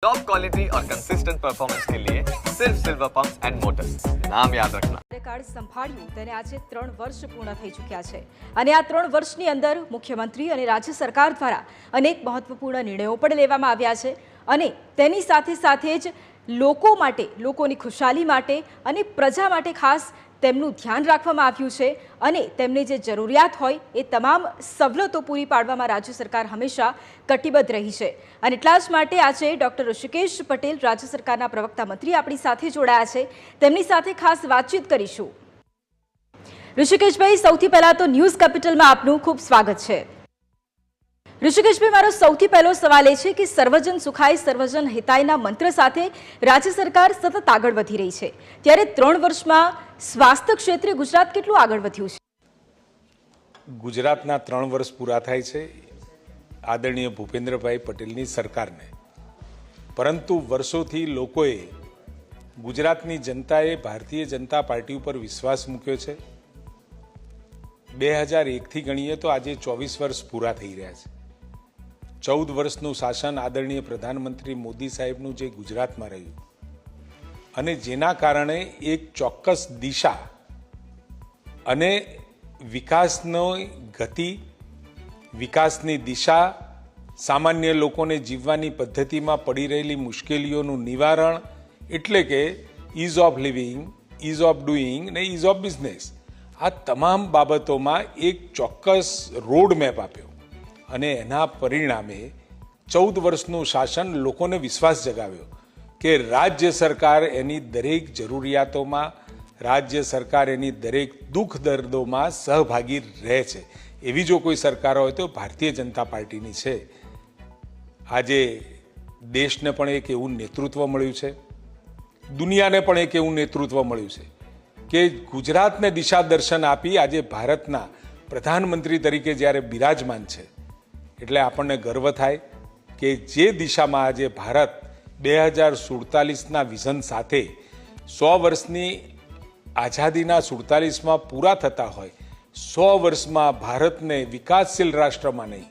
Top quality और consistent performance के लिए सिर्फ सिल्वर पंप्स एंड मोटर्स, नाम याद रखना। કાર્ડ સંભાળ્યું તેને આજે 3 વર્ષ પૂર્ણ થઈ ચૂક્યા છે અને આ 3 વર્ષની અંદર મુખ્યમંત્રી અને રાજ્ય સરકાર દ્વારા અનેક મહત્વપૂર્ણ નિર્ણયો પણ લેવામાં આવ્યા છે અને તેની સાથે જ લોકો માટે, લોકોની ખુશાલી માટે અને પ્રજા માટે ખાસ તેમનું ધ્યાન રાખવામાં આવ્યું છે અને તેમને જે જરૂરિયાત હોય એ તમામ સવલતો પૂરી પાડવામાં રાજ્ય સરકાર હંમેશા કટિબદ્ધ રહી છે અને એટલા જ માટે આજે ડૉક્ટર ઋષિકેશ પટેલ રાજ્ય સરકારના પ્રવક્તા મંત્રી આપણી સાથે જોડાયા છે। તેમની સાથે ખાસ વાતચીત કરીશું। ઋષિકેશભાઈ, સૌથી પહેલા તો ન્યૂઝ કેપિટલમાં આપનું ખૂબ સ્વાગત છે। ઋષિકેશભાઈ, મારો સૌથી પહેલો સવાલ એ છે કે સર્વજન સુખાય સર્વજન હિતાયના મંત્ર સાથે રાજ્ય સરકાર સતત આગળ વધી રહી છે, ત્યારે 3 વર્ષમાં સ્વાસ્થ્ય ક્ષેત્રે ગુજરાત કેટલું આગળ વધ્યું છે? ગુજરાતના 3 વર્ષ પૂરા થાય છે આદરણીય ભૂપેન્દ્રભાઈ પટેલની સરકારને, પરંતુ વર્ષોથી લોકોએ, ગુજરાતની જનતાએ ભારતીય જનતા પાર્ટી ઉપર વિશ્વાસ મૂક્યો છે। 2001થી ગણીએ તો આજે 24 વર્ષ પૂરા થઈ રહ્યા છે। 14 વર્ષનું શાસન આદરણીય પ્રધાનમંત્રી મોદી સાહેબનું જે ગુજરાતમાં રહ્યું અને જેના કારણે એક ચોક્કસ દિશા અને વિકાસની ગતિ, વિકાસની દિશા, સામાન્ય લોકોને જીવવાની પદ્ધતિમાં પડી રહેલી મુશ્કેલીઓનું નિવારણ, એટલે કે ease of living, ease of doing ને ઇઝ ઓફ બિઝનેસ, આ તમામ બાબતોમાં એક ચોક્કસ રોડ મેપ આપ્યો અને એના પરિણામે 14 વર્ષનું શાસન લોકોને વિશ્વાસ જગાવ્યો કે રાજ્ય સરકાર એની દરેક જરૂરિયાતોમાં, રાજ્ય સરકાર એની દરેક દુઃખ દર્દોમાં સહભાગી રહે છે। એવી જો કોઈ સરકાર હોય તો ભારતીય જનતા પાર્ટીની છે। આજે દેશને પણ એક એવું નેતૃત્વ મળ્યું છે, દુનિયાને પણ એક એવું નેતૃત્વ મળ્યું છે કે ગુજરાતને દિશા દર્શન આપી આજે ભારતના પ્રધાનમંત્રી તરીકે જ્યારે બિરાજમાન છે, એટલે આપણને ગર્વ થાય કે જે દિશામાં આજે ભારત 2047ના વિઝન સાથે 100 વર્ષની આઝાદીના 47માં પૂરા થતા હોય, 100 વર્ષમાં ભારતને વિકાસશીલ રાષ્ટ્રમાં નહીં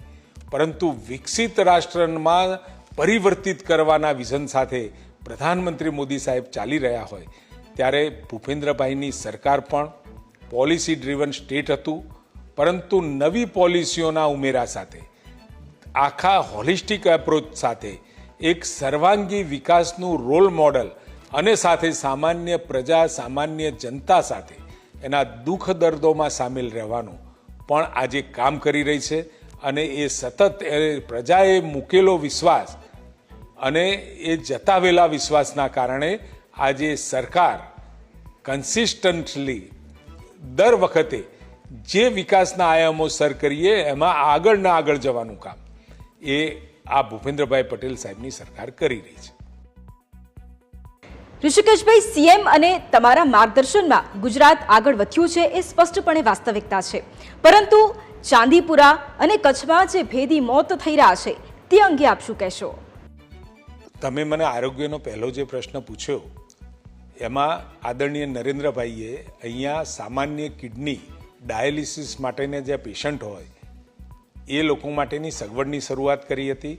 પરંતુ વિકસિત રાષ્ટ્રમાં પરિવર્તિત કરવાના વિઝન સાથે પ્રધાનમંત્રી મોદી સાહેબ ચાલી રહ્યા હોય, ત્યારે ભૂપેન્દ્રભાઈની સરકાર પણ પોલિસી ડ્રીવન સ્ટેટ હતું, પરંતુ નવી પોલિસીઓના ઉમેરા સાથે, આખા હોલિસ્ટિક એપ્રોચ સાથે, એક સર્વાંગી વિકાસનું રોલ મોડલ અને સાથે સામાન્ય પ્રજા, સામાન્ય જનતા સાથે એના દુઃખ દર્દોમાં સામેલ રહેવાનું પણ આજે કામ કરી રહી છે અને એ સતત પ્રજાએ મૂકેલો વિશ્વાસ અને એ જતાવેલા વિશ્વાસના કારણે આજે સરકાર કન્સિસ્ટન્ટલી દર વખતે જે વિકાસના આયામો સર કરીએ એમાં આગળ જવાનું કામ એ આ ભૂપેન્દ્રભાઈ પટેલ સાહેબની સરકાર કરી રહી છે। ઋષિકેશભાઈ, સીએમ અને તમારા માર્ગદર્શનમાં ગુજરાત આગળ વધ્યું છે એ સ્પષ્ટપણે વાસ્તવિકતા છે, પરંતુ ચાંદીપુરા અને કચ્છમાં જે ભેદી મોત થઈ રહ્યા છે તે અંગે આપ શું કહેશો? તમે મને આરોગ્યનો પહેલો જે પ્રશ્ન પૂછ્યો એમાં આદરણીય નરેન્દ્રભાઈએ અહીંયા સામાન્ય કિડની ડાયાલિસિસ માટેના જે પેશન્ટ હોય એ લોકો માટેની સગવડની શરૂઆત કરી હતી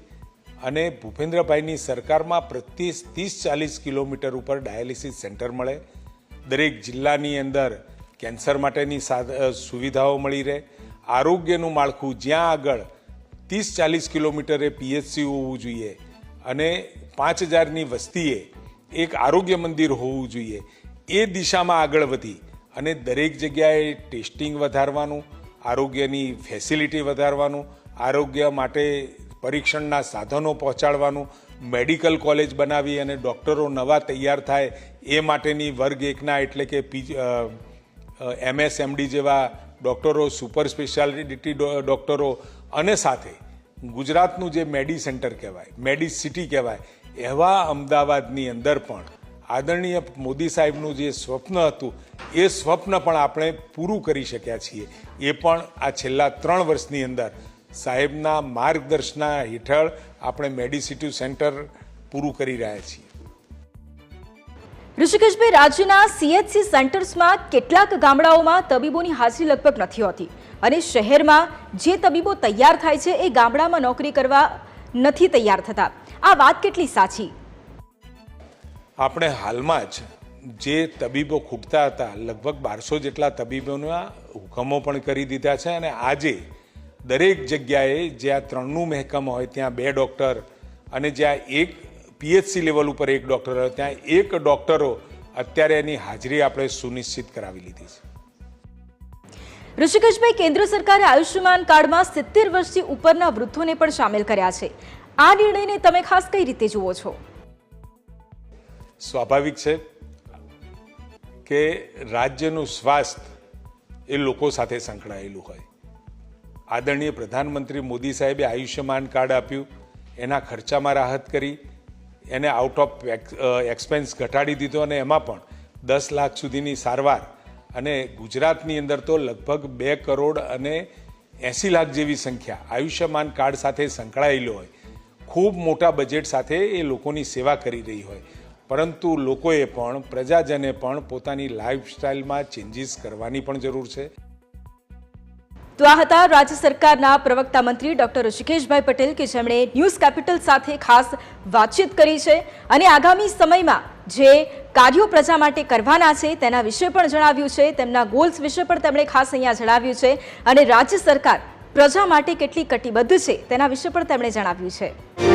અને ભૂપેન્દ્રભાઈની સરકારમાં પ્રતિ 30-40 કિલોમીટર ઉપર ડાયાલિસિસ સેન્ટર મળે, દરેક જિલ્લાની અંદર કેન્સર માટેની સુવિધાઓ મળી રહે, આરોગ્યનું માળખું જ્યાં આગળ 30-40 કિલોમીટરે પીએચસી હોવું જોઈએ અને 5000ની વસ્તીએ એક આરોગ્ય મંદિર હોવું જોઈએ, એ દિશામાં આગળ વધી અને દરેક જગ્યાએ ટેસ્ટિંગ વધારવાનું, આરોગ્યની ફેસિલિટી વધારવાનું, આરોગ્ય માટે પરીક્ષણના સાધનો પહોંચાડવાનું, મેડિકલ કોલેજ બનાવી અને ડૉક્ટરો નવા તૈયાર થાય એ માટેની વર્ગ 1ના એટલે કે MSMD જેવા ડૉક્ટરો, સુપર સ્પેશિયાલિટી ડૉક્ટરો અને સાથે ગુજરાતનું જે મેડી સેન્ટર કહેવાય, મેડી સિટી કહેવાય, એવા અમદાવાદની અંદર પણ આદરણીય મોદી સાહેબનું જે સ્વપ્ન હતું એ સ્વપ્ન પણ આપણે પૂરું કરી શક્યા છીએ। એ પણ આ છેલ્લા 3 વર્ષની અંદર સાહેબના માર્ગદર્શના હેઠળ આપણે મેડિસિટી સેન્ટર પૂરું કરી રહ્યા છીએ। ઋષિકેશભાઈ, રાજ્યના CHC સેન્ટર્સમાં કેટલાક ગામડાઓમાં તબીબોની હાજરી લગભગ નથી હોતી અને શહેરમાં જે તબીબો તૈયાર થાય છે એ ગામડામાં નોકરી કરવા નથી તૈયાર થતા। આ વાત કેટલી સાચી? આપણે હાલમાં જ જે તબીબો ખૂટતા હતા, લગભગ 1200 જેટલા તબીબોના હુકમો પણ કરી દીધા છે અને આજે દરેક જગ્યાએ જ્યાં 3નું મહેકમ હોય ત્યાં 2 ડૉક્ટર અને જ્યાં એક પીએચસી લેવલ ઉપર 1 ડૉક્ટર હોય ત્યાં 1 ડૉક્ટરો અત્યારે એની હાજરી આપણે સુનિશ્ચિત કરાવી લીધી છે. ઋષિકેશભાઈ, કેન્દ્ર સરકારે આયુષ્યમાન કાર્ડમાં 70 વર્ષથી ઉપરના વૃદ્ધોને પણ સામેલ કર્યા છે. આ નિર્ણયને તમે ખાસ કઈ રીતે જુઓ છો? સ્વાભાવિક છે કે રાજ્યનું સ્વાસ્થ્ય એ લોકો સાથે સંકળાયેલું હોય. આદરણીય પ્રધાનમંત્રી મોદી સાહેબે આયુષ્યમાન કાર્ડ આપ્યું, એના ખર્ચામાં રાહત કરી, એને આઉટ ઓફ એક્સપેન્સ ઘટાડી દીધો અને એમાં પણ 10 લાખ સુધીની સારવાર. અને ગુજરાતની અંદર તો લગભગ 2 કરોડ અને 80 લાખ જેવી સંખ્યા આયુષ્યમાન કાર્ડ સાથે સંકળાયેલો હોય. ખૂબ મોટા બજેટ સાથે એ લોકોની સેવા કરી રહી હોય, પરંતુ લોકોએ પણ, પ્રજાજને પણ પોતાની લાઈફસ્ટાઈલમાં ચેન્જીસ કરવાની પણ જરૂર છે. તો આ હતા રાજ્ય સરકારના પ્રવક્તા મંત્રી ડોક્ટર ઋષિકેશભાઈ પટેલ કે જેમણે ન્યૂઝ કેપિટલ સાથે ખાસ વાતચીત કરી છે અને આગામી સમયમાં જે કાર્યો પ્રજા માટે કરવાના છે તેના વિશે પણ જણાવ્યું છે. તેમના ગોલ્સ વિશે પણ તેમણે ખાસ અહીંયા જણાવ્યું છે અને રાજ્ય સરકાર પ્રજા માટે કેટલી કટિબદ્ધ છે તેના વિશે પણ તેમણે જણાવ્યું છે.